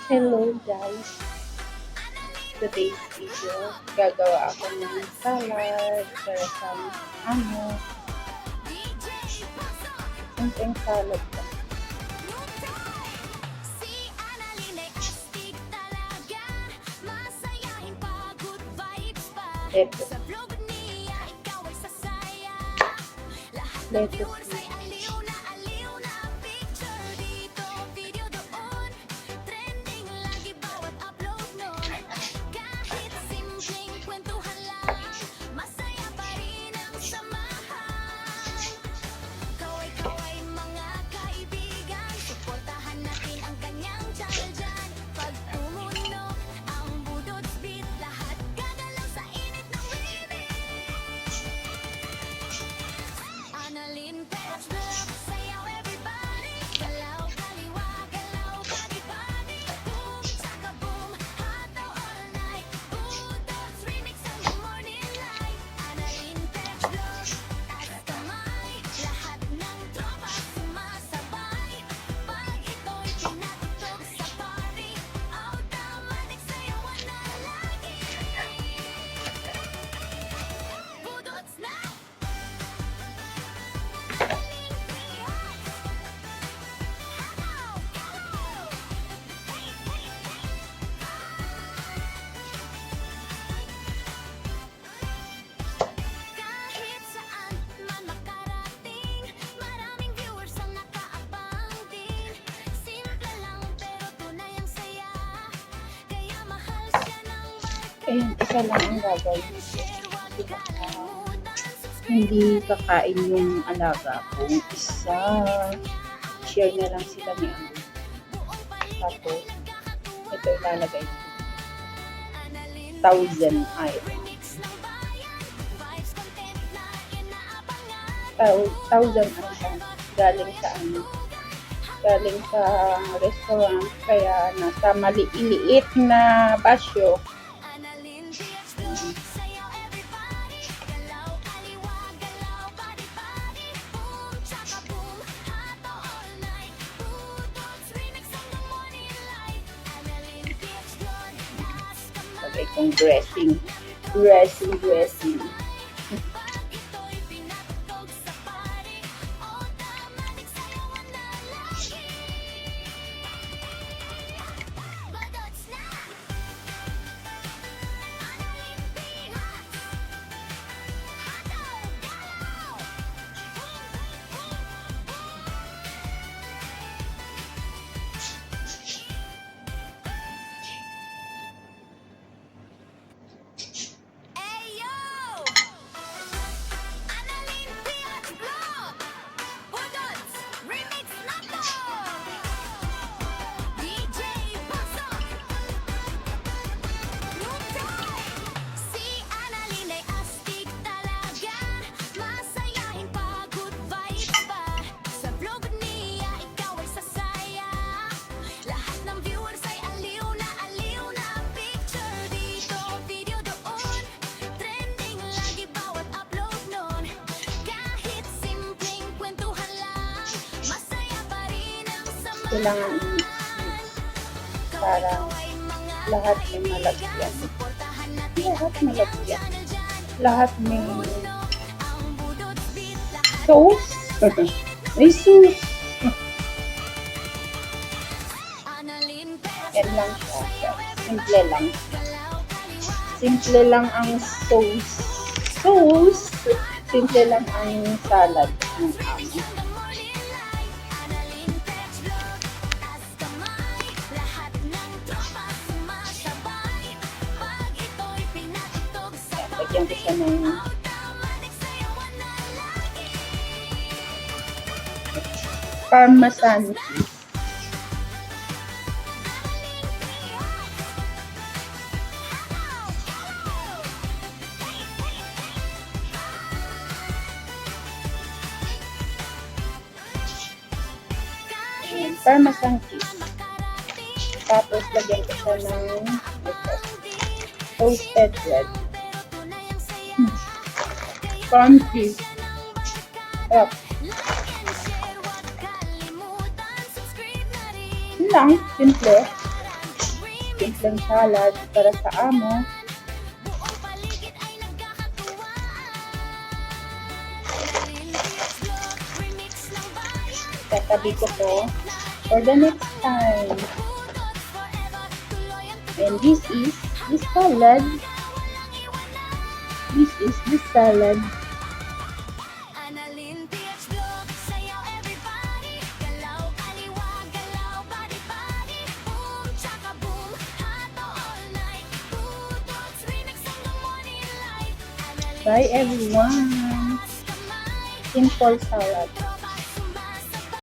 Hello guys! Today's video, gagawa ako ng salad para sa simpleng salad lang. Lettuce. Lettuce. Ayun, isa lang ang gagawin. Hindi kakain yung alaga ko. Isa. Share na lang sila ni Ano. Tapos, ito ilalagay ko. 1,000 items. 1,000 items. Galing sa ano. Galing sa restaurant. Kaya nasa maliit na basyo. Lagay kong dressing. Kailangan parang lahat may malagyan. Lahat may sauce. May sauce. Yan lang siya. Simple lang ang sauce. Simple lang ang salad ng Amo. Lagyan ko siya ng Parmesan cheese. Parmesan cheese. Tapos lagyan ko siya ng toasted bread. Corn cheese. Yun lang, simple. simpleng salad para sa amo. Tatabi ko to for the next time. And this is the salad. This is the salad. Bye everyone. Simple salad.